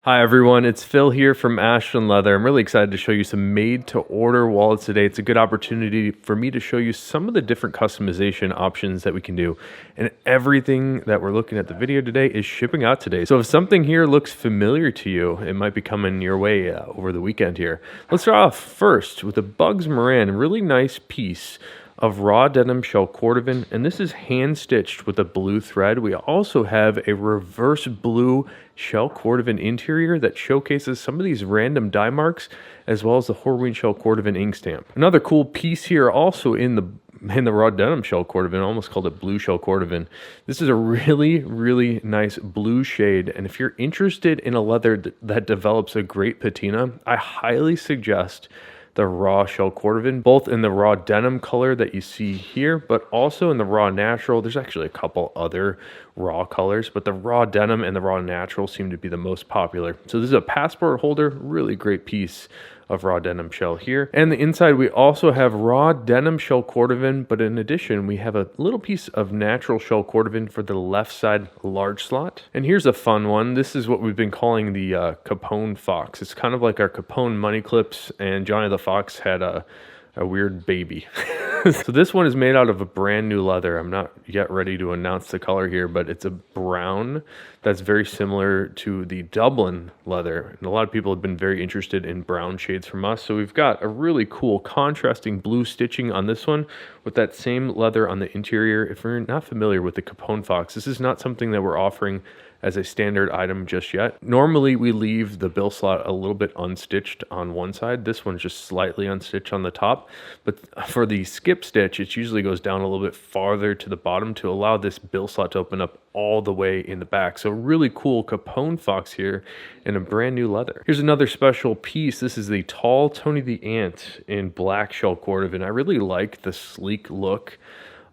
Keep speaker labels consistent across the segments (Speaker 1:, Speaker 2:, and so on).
Speaker 1: Hi everyone, it's Phil here from Ashland Leather. I'm really excited to show you some made-to-order wallets today. It's a good opportunity for me to show you some of the different customization options that we can do. And everything that we're looking at the video today is shipping out today. So if something here looks familiar to you, it might be coming your way over the weekend here. Let's start off first with the Bugs Moran, a really nice piece of raw denim shell Cordovan, and this is hand stitched with a blue thread. We also have a reverse blue shell Cordovan interior that showcases some of these random dye marks, as well as the Horween shell Cordovan ink stamp. Another cool piece here also in the raw denim shell Cordovan, almost called it blue shell Cordovan. This is a really nice blue shade, and if you're interested in a leather that develops a great patina, I highly suggest the raw shell Cordovan, both in the raw denim color that you see here, but also in the raw natural. There's actually a couple other raw colors, but the raw denim and the raw natural seem to be the most popular. So this is a passport holder, really great piece of raw denim shell here. And the inside, we also have raw denim shell Cordovan, but in addition, we have a little piece of natural shell Cordovan for the left side large slot. And here's a fun one. This is what we've been calling the Capone Fox. It's kind of like our Capone money clips, and Johnny the Fox had a weird baby. So this one is made out of a brand new leather. I'm not yet ready to announce the color here, but it's a brown that's very similar to the Dublin leather. And a lot of people have been very interested in brown shades from us. So we've got a really cool contrasting blue stitching on this one with that same leather on the interior. If you're not familiar with the Capone Fox, this is not something that we're offering as a standard item just yet. Normally we leave the bill slot a little bit unstitched on one side. This one's just slightly unstitched on the top, but for the skip stitch, it usually goes down a little bit farther to the bottom to allow this bill slot to open up all the way in the back. So really cool Capone Fox here in a brand new leather. Here's another special piece. This is the Tall Tony the Ant in black shell Cordovan. I really like the sleek look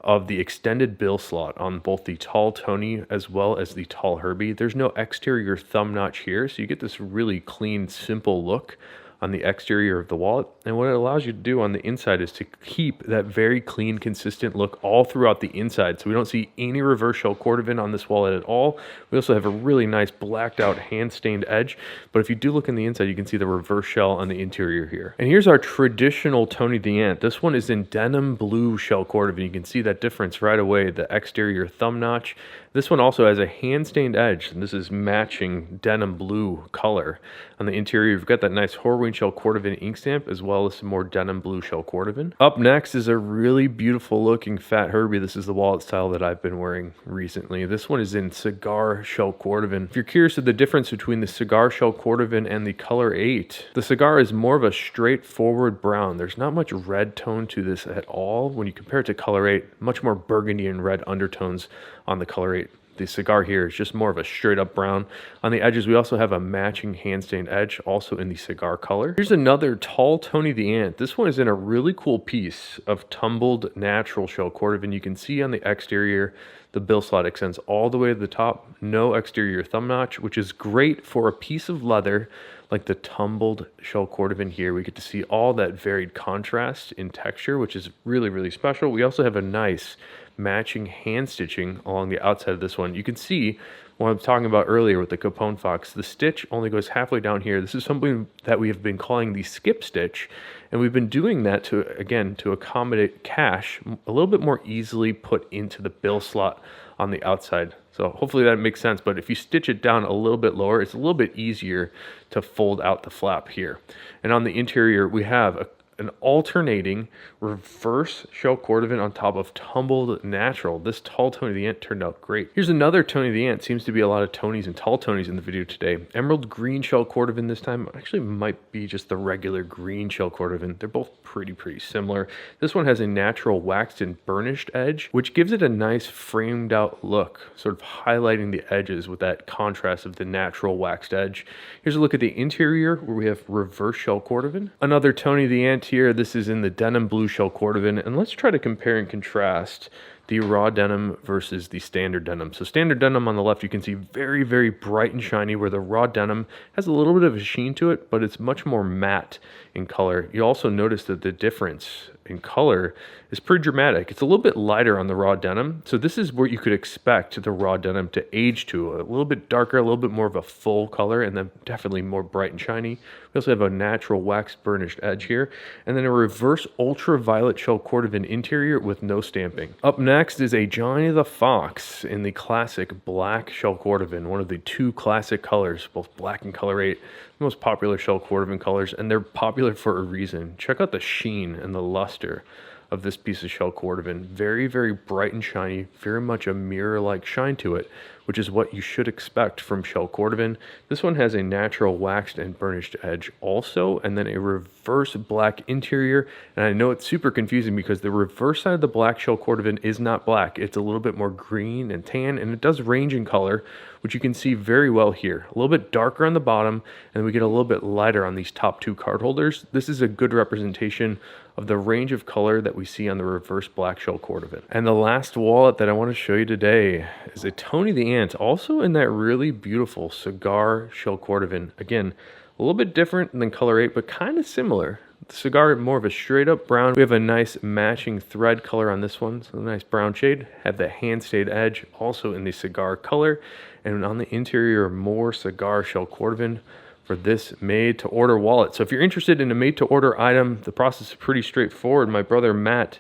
Speaker 1: of the extended bill slot on both the Tall Tony as well as the Tall Herbie. There's no exterior thumb notch here, so you get this really clean, simple look on the exterior of the wallet. And what it allows you to do on the inside is to keep that very clean, consistent look all throughout the inside. So we don't see any reverse shell Cordovan on this wallet at all. We also have a really nice blacked out hand stained edge, but if you do look in the inside, you can see the reverse shell on the interior here. And here's our traditional Tony the Ant. This one is in denim blue shell Cordovan. You can see that difference right away, the exterior thumb notch. This one also has a hand stained edge, and this is matching denim blue color. On the interior, you've got that nice Horween shell Cordovan ink stamp, as well as some more denim blue shell Cordovan. Up next is a really beautiful looking Fat Herbie. This is the wallet style that I've been wearing recently. This one is in cigar shell Cordovan. If you're curious of the difference between the cigar shell Cordovan and the color 8, the cigar is more of a straightforward brown. There's not much red tone to this at all. When you compare it to color 8, much more burgundy and red undertones on the color 8. The cigar here is just more of a straight up brown. On the edges, we also have a matching hand stained edge, also in the cigar color. Here's another Tall Tony the Ant. This one is in a really cool piece of tumbled natural shell Cordovan. You can see on the exterior, the bill slot extends all the way to the top, no exterior thumb notch, which is great for a piece of leather like the tumbled shell Cordovan here. We get to see all that varied contrast in texture, which is really special. We also have a nice matching hand stitching along the outside of this one. You can see what I was talking about earlier with the Capone Fox. The stitch only goes halfway down here. This is something that we have been calling the skip stitch, and we've been doing that to accommodate cash a little bit more easily put into the bill slot on the outside. So hopefully that makes sense, but if you stitch it down a little bit lower, it's a little bit easier to fold out the flap here. And on the interior, we have an alternating reverse shell Cordovan on top of tumbled natural. This Tall Tony the Ant turned out great. Here's another Tony the Ant. Seems to be a lot of Tonys and Tall Tonys in the video today. Emerald green shell Cordovan this time. Actually might be just the regular green shell Cordovan. They're both pretty similar. This one has a natural waxed and burnished edge, which gives it a nice framed out look, sort of highlighting the edges with that contrast of the natural waxed edge. Here's a look at the interior where we have reverse shell Cordovan. Another Tony the Ant here. This is in the denim blue shell Cordovan, and let's try to compare and contrast the raw denim versus the standard denim. So standard denim on the left, you can see very bright and shiny, where the raw denim has a little bit of a sheen to it, but it's much more matte in color. You also notice that the difference in color is pretty dramatic. It's a little bit lighter on the raw denim. So this is where you could expect the raw denim to age to, a little bit darker, a little bit more of a full color, and then definitely more bright and shiny. We also have a natural waxed burnished edge here, and then a reverse ultraviolet shell Cordovan interior with no stamping. Up next is a Johnny the Fox in the classic black shell Cordovan, one of the two classic colors, both black and color 8, the most popular shell Cordovan colors, and they're popular for a reason. Check out the sheen and the luster of this piece of shell Cordovan. Very, very bright and shiny, very much a mirror-like shine to it, which is what you should expect from shell Cordovan. This one has a natural waxed and burnished edge also, and then a reverse black interior. And I know it's super confusing because the reverse side of the black shell Cordovan is not black. It's a little bit more green and tan, and it does range in color, which you can see very well here. A little bit darker on the bottom, and we get a little bit lighter on these top two card holders. This is a good representation of the range of color that we see on the reverse black shell Cordovan. And the last wallet that I want to show you today is a Tony the Ant, also in that really beautiful cigar shell Cordovan. Again, a little bit different than color 8, but kind of similar. The cigar, more of a straight up brown. We have a nice matching thread color on this one, so a nice brown shade. Have the hand stayed edge, also in the cigar color. And on the interior, more cigar shell Cordovan for this made to order wallet. So if you're interested in a made to order item, the process is pretty straightforward. My brother Matt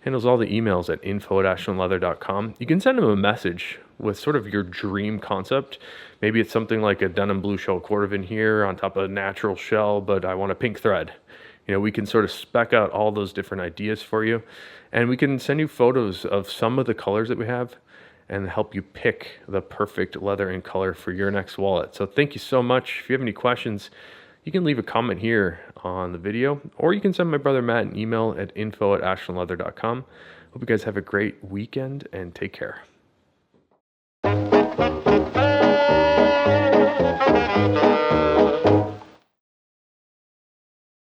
Speaker 1: handles all the emails at info@ashlandleather.com. You can send him a message with sort of your dream concept. Maybe it's something like a denim blue shell Cordovan here on top of a natural shell, but I want a pink thread. You know, we can sort of spec out all those different ideas for you, and we can send you photos of some of the colors that we have and help you pick the perfect leather and color for your next wallet. So thank you so much. If you have any questions, you can leave a comment here on the video, or you can send my brother Matt an email at info@ashlandleather.com. Hope you guys have a great weekend and take care.